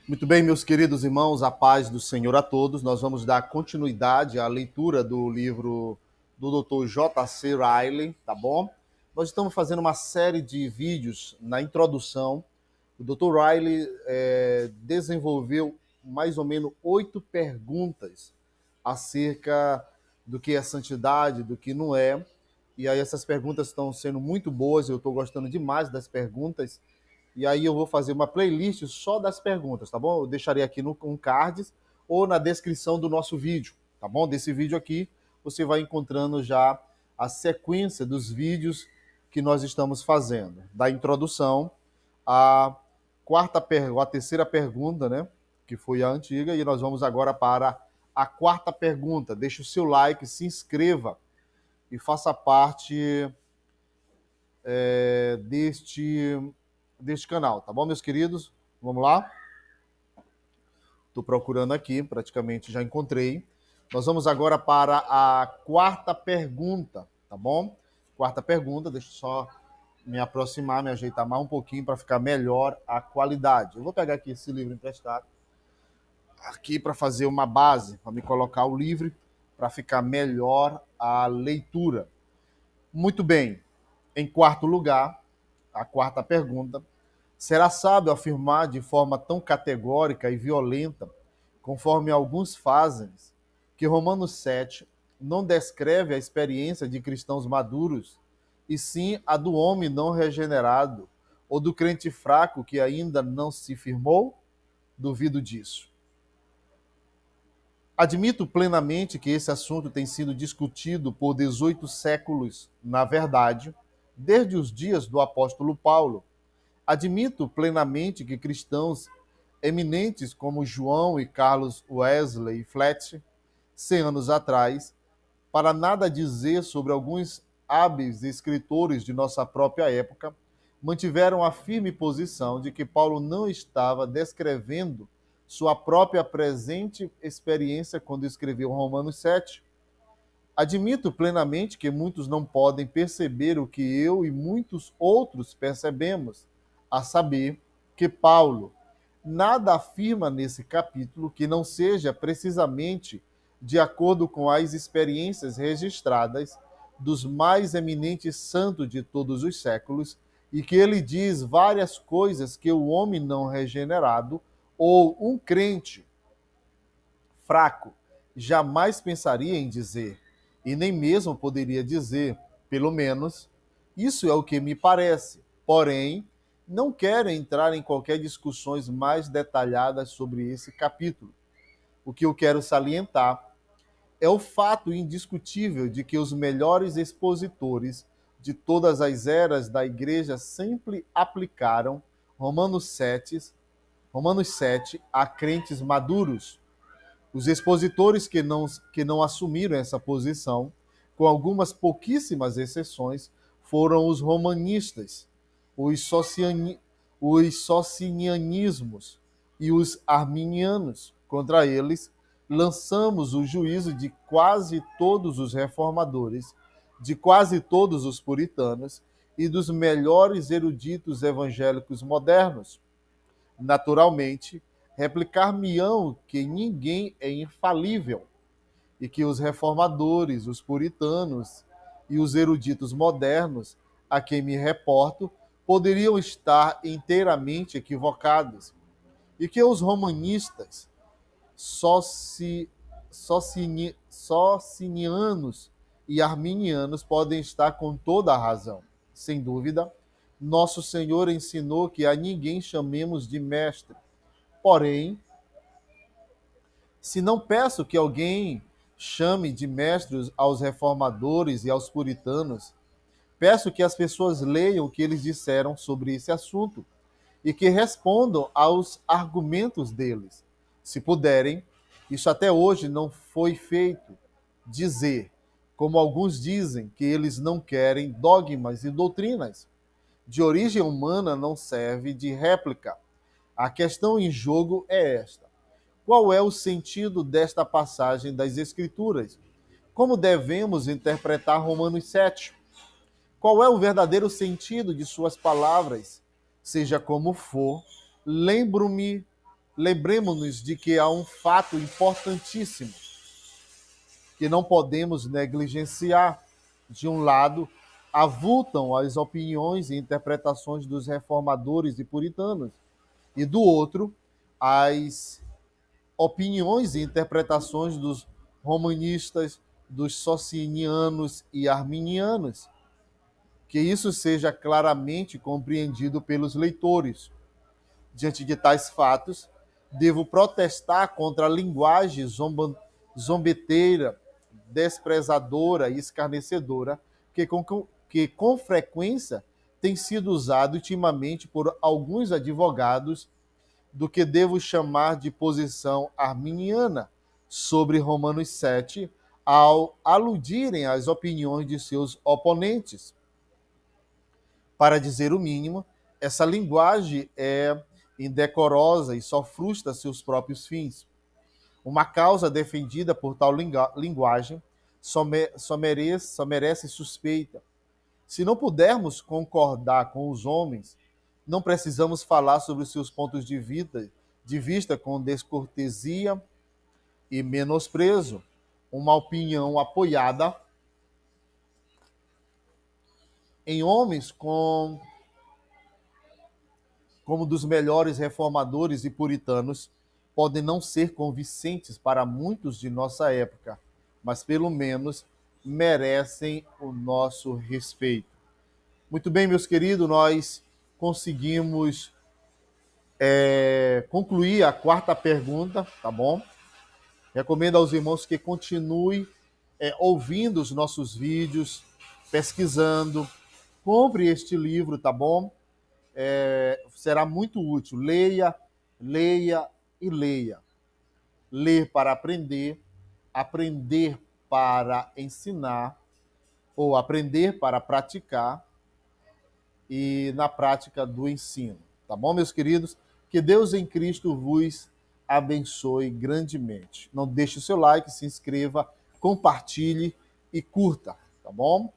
Muito bem, meus queridos irmãos, a paz do Senhor a todos. Nós vamos dar continuidade à leitura do livro do Dr. J.C. Riley, tá bom? Nós estamos fazendo uma série de vídeos na introdução. O Dr. Riley desenvolveu mais ou menos 8 perguntas acerca do que é santidade, do que não é. E aí essas perguntas estão sendo muito boas, eu estou gostando demais das perguntas. E aí eu vou fazer uma playlist só das perguntas, tá bom? Eu deixarei aqui no cards ou na descrição do nosso vídeo, tá bom? Desse vídeo aqui, você vai encontrando já a sequência dos vídeos que nós estamos fazendo, da introdução à a terceira pergunta, né? Que foi a antiga, e nós vamos agora para a quarta pergunta. Deixe o seu like, se inscreva e faça parte deste canal, tá bom, meus queridos? Vamos lá? Estou procurando aqui, praticamente já encontrei. Nós vamos agora para a quarta pergunta, tá bom? Quarta pergunta, deixa eu só me aproximar, me ajeitar mais um pouquinho para ficar melhor a qualidade. Eu vou pegar aqui esse livro emprestado, aqui para fazer uma base, para me colocar o livro, para ficar melhor a leitura. Muito bem. Em quarto lugar, a quarta pergunta: será sábio afirmar de forma tão categórica e violenta, conforme alguns fazem, que Romanos 7 não descreve a experiência de cristãos maduros, e sim a do homem não regenerado, ou do crente fraco que ainda não se firmou? Duvido disso. Admito plenamente que esse assunto tem sido discutido por 18 séculos, na verdade, desde os dias do apóstolo Paulo. Admito plenamente que cristãos eminentes como João e Carlos Wesley e Fletcher, 100 anos atrás, para nada dizer sobre alguns hábeis escritores de nossa própria época, mantiveram a firme posição de que Paulo não estava descrevendo sua própria presente experiência quando escreveu Romanos 7. Admito plenamente que muitos não podem perceber o que eu e muitos outros percebemos, a saber, que Paulo nada afirma nesse capítulo que não seja precisamente de acordo com as experiências registradas dos mais eminentes santos de todos os séculos, e que ele diz várias coisas que o homem não regenerado ou um crente fraco jamais pensaria em dizer, e nem mesmo poderia dizer, pelo menos, isso é o que me parece. Porém, não quero entrar em qualquer discussões mais detalhadas sobre esse capítulo. O que eu quero salientar é o fato indiscutível de que os melhores expositores de todas as eras da igreja sempre aplicaram Romanos 7, Romanos 7 a crentes maduros. Os expositores que não assumiram essa posição, com algumas pouquíssimas exceções, foram os romanistas, os, sociani, os socinianismos e os arminianos. Contra eles, lançamos o juízo de quase todos os reformadores, de quase todos os puritanos e dos melhores eruditos evangélicos modernos. Naturalmente, replicar-me-ão que ninguém é infalível e que os reformadores, os puritanos e os eruditos modernos a quem me reporto poderiam estar inteiramente equivocados e que os romanistas, socinianos e arminianos podem estar com toda a razão. Sem dúvida, nosso Senhor ensinou que a ninguém chamemos de mestre. Porém, se não peço que alguém chame de mestres aos reformadores e aos puritanos, peço que as pessoas leiam o que eles disseram sobre esse assunto e que respondam aos argumentos deles. Se puderem, isso até hoje não foi feito, dizer, como alguns dizem, que eles não querem dogmas e doutrinas. De origem humana não serve de réplica. A questão em jogo é esta: qual é o sentido desta passagem das Escrituras? Como devemos interpretar Romanos 7? Qual é o verdadeiro sentido de suas palavras? Seja como for, lembremos-nos de que há um fato importantíssimo que não podemos negligenciar. De um lado, avultam as opiniões e interpretações dos reformadores e puritanos, e do outro, as opiniões e interpretações dos romanistas, dos socinianos e arminianos. Que isso seja claramente compreendido pelos leitores. Diante de tais fatos, devo protestar contra a linguagem zombeteira, desprezadora e escarnecedora que com frequência tem sido usado ultimamente por alguns advogados do que devo chamar de posição arminiana sobre Romanos 7, ao aludirem às opiniões de seus oponentes. Para dizer o mínimo, essa linguagem é indecorosa e só frustra seus próprios fins. Uma causa defendida por tal linguagem só merece suspeita. Se não pudermos concordar com os homens, não precisamos falar sobre os seus pontos de vista com descortesia e menosprezo. Uma opinião apoiada em homens como dos melhores reformadores e puritanos, podem não ser convincentes para muitos de nossa época, mas pelo menos merecem o nosso respeito. Muito bem, meus queridos, nós conseguimos concluir a quarta pergunta, tá bom? Recomendo aos irmãos que continuem ouvindo os nossos vídeos, pesquisando. Compre este livro, tá bom? Será muito útil. Leia, leia e leia. Ler para aprender, aprender para ensinar, ou aprender para praticar, e na prática do ensino. Tá bom, meus queridos? Que Deus em Cristo vos abençoe grandemente. Não deixe o seu like, se inscreva, compartilhe e curta, tá bom?